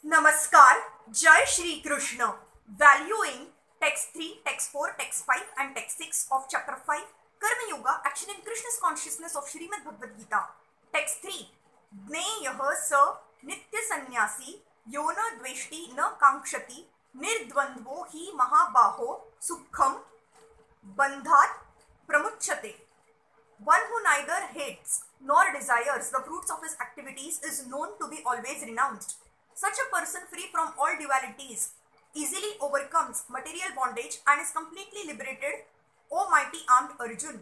Namaskar, Jai Shri Krishna. Valuing text 3, text 4, text 5 and text 6 of chapter 5, Karma Yoga, Action in Krishna's Consciousness of Srimad Bhagavad Gita. Text 3, Jneyah sa nitya sannyasi yo na dveshti na kankshati nirdvandvo hi mahabaho sukham bandhat pramuchyate. One who neither hates nor desires the fruits of his activities is known to be always renounced. Such a person, free from all dualities, easily overcomes material bondage and is completely liberated, O mighty armed Arjun.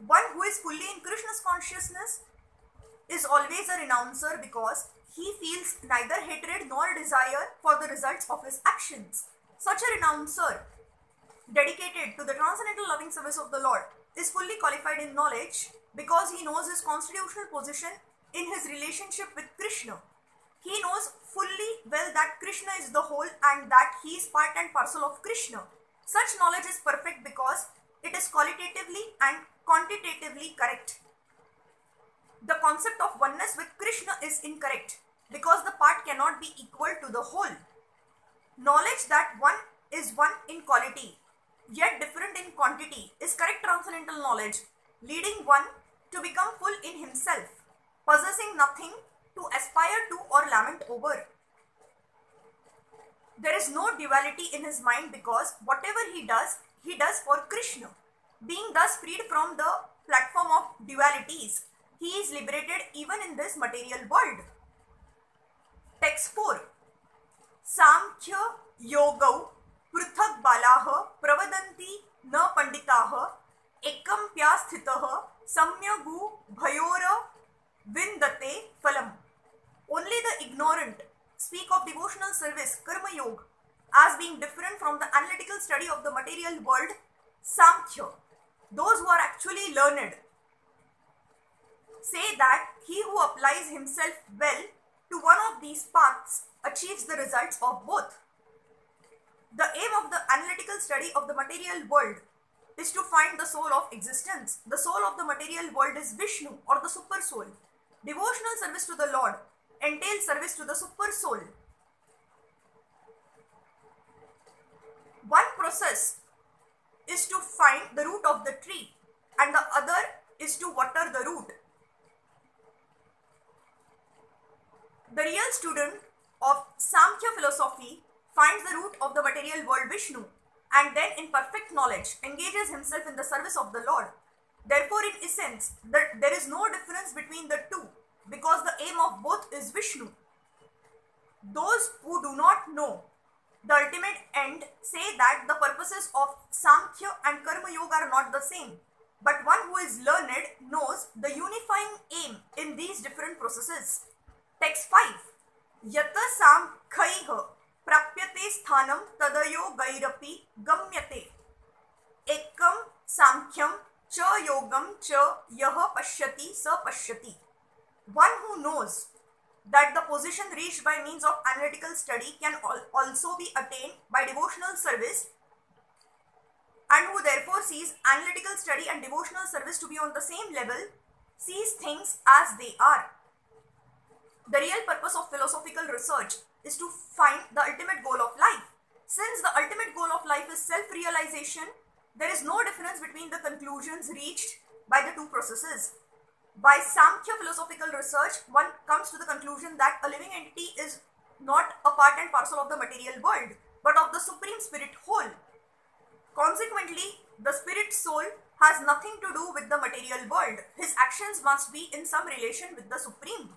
One who is fully in Krishna's consciousness is always a renouncer because he feels neither hatred nor desire for the results of his actions. Such a renouncer, dedicated to the transcendental loving service of the Lord, is fully qualified in knowledge because he knows his constitutional position in his relationship with Krishna. He knows fully well that Krishna is the whole and that he is part and parcel of Krishna. Such knowledge is perfect because it is qualitatively and quantitatively correct. The concept of oneness with Krishna is incorrect because the part cannot be equal to the whole. Knowledge that one is one in quality yet different in quantity is correct transcendental knowledge, leading one to become full in himself, possessing nothing to aspire to or lament over. There is no duality in his mind because whatever he does for Krishna. Being thus freed from the platform of dualities, he is liberated even in this material world. Text 4. Samkhya yogau पृथक बालाः प्रवदन्ति न पंडिताः एकम्प्यास्थितः सम्यगु भयोर विन्दते फलम्. Only the ignorant speak of devotional service, karma yoga, as being different from the analytical study of the material world, samkhya. Those who are actually learned say that he who applies himself well to one of these paths achieves the results of both. The aim of the analytical study of the material world is to find the soul of existence. The soul of the material world is Vishnu or the super soul. Devotional service to the Lord entails service to the super soul. One process is to find the root of the tree and the other is to water the root. The real student of Samkhya philosophy finds the root of the material world Vishnu and then in perfect knowledge engages himself in the service of the Lord. Therefore, in essence, there is no difference between the two because the aim of both is Vishnu. Those who do not know the ultimate end say that the purposes of Samkhya and Karma Yoga are not the same. But one who is learned knows the unifying aim in these different processes. Text 5. Yata samkhaiha प्राप्यते स्थानम तदयो गैरपि गम्यते एकम सांख्यम च योगम च यह पश्यति स पश्यति. One who knows that the position reached by means of analytical study can also be attained by devotional service and who therefore sees analytical study and devotional service to be on the same level, sees things as they are. The real purpose of philosophical research is to find the ultimate goal of life. Since the ultimate goal of life is self-realization, there is no difference between the conclusions reached by the two processes. By Samkhya philosophical research, one comes to the conclusion that a living entity is not a part and parcel of the material world, but of the Supreme Spirit whole. Consequently, the spirit soul has nothing to do with the material world. His actions must be in some relation with the Supreme.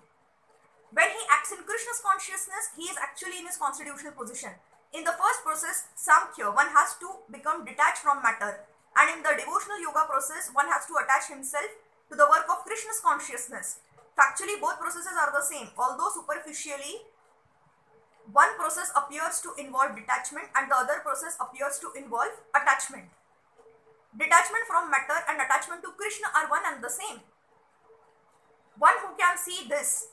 When he acts in Krishna's consciousness, he is actually in his constitutional position. In the first process, Samkhya, one has to become detached from matter. And in the devotional yoga process, one has to attach himself to the work of Krishna's consciousness. Factually, both processes are the same, although superficially, one process appears to involve detachment and the other process appears to involve attachment. Detachment from matter and attachment to Krishna are one and the same. One who can see this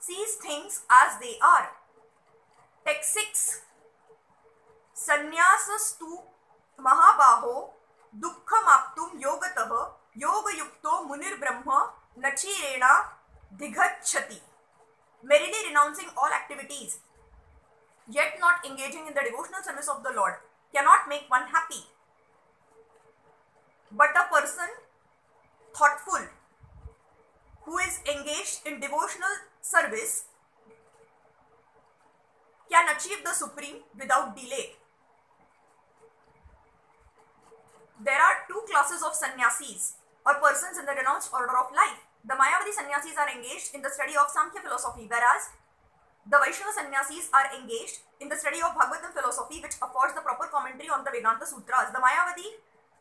sees things as they are. Text 6. Sannyaasastu mahabaho dukkhamaptum yogatah yogayukto munir brahma nachirena digachati. Merely renouncing all activities yet not engaging in the devotional service of the Lord cannot make one happy. But a person thoughtful who is engaged in devotional service can achieve the supreme without delay. There are two classes of sannyasis or persons in the renounced order of life. The Mayavadi sannyasis are engaged in the study of Samkhya philosophy, whereas the Vaishnava sannyasis are engaged in the study of Bhagavatam philosophy, which affords the proper commentary on the Vedanta Sutras. The Mayavadi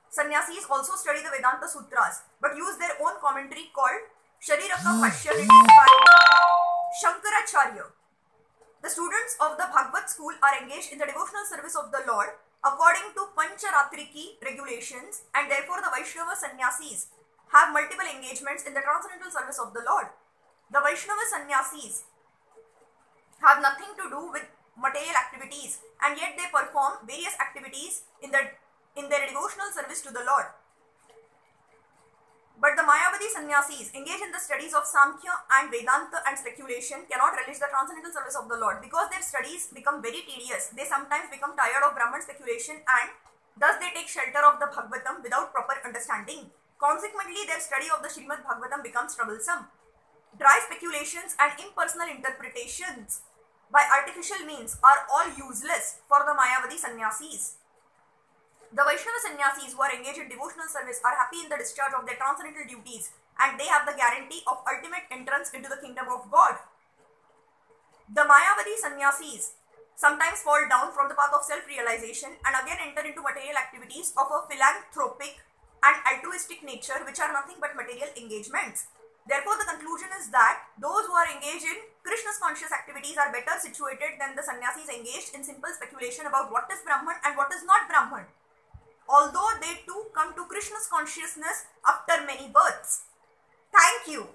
sannyasis also study the Vedanta Sutras, but use their own commentary called Shariraka Bhashya, written by Shankaracharya. The students of the Bhagavad school are engaged in the devotional service of the Lord according to Pancharatriki regulations, and therefore the Vaishnava sannyasis have multiple engagements in the transcendental service of the Lord. The Vaishnava sannyasis have nothing to do with material activities, and yet they perform various activities in their devotional service to the Lord. But the Mayavadi sannyasis engaged in the studies of Samkhya and Vedanta and speculation cannot relish the transcendental service of the Lord because their studies become very tedious. They sometimes become tired of Brahman speculation, and thus they take shelter of the Bhagavatam without proper understanding. Consequently, their study of the Srimad Bhagavatam becomes troublesome. Dry speculations and impersonal interpretations by artificial means are all useless for the Mayavadi sannyasis. The Vaishnava sannyasis who are engaged in devotional service are happy in the discharge of their transcendental duties, and they have the guarantee of ultimate entrance into the kingdom of God. The Mayavadi sannyasis sometimes fall down from the path of self-realization and again enter into material activities of a philanthropic and altruistic nature, which are nothing but material engagements. Therefore, the conclusion is that those who are engaged in Krishna's conscious activities are better situated than the sannyasis engaged in simple speculation about what is Brahman and what is not Brahman, although they too come to Krishna's consciousness after many births. Thank you.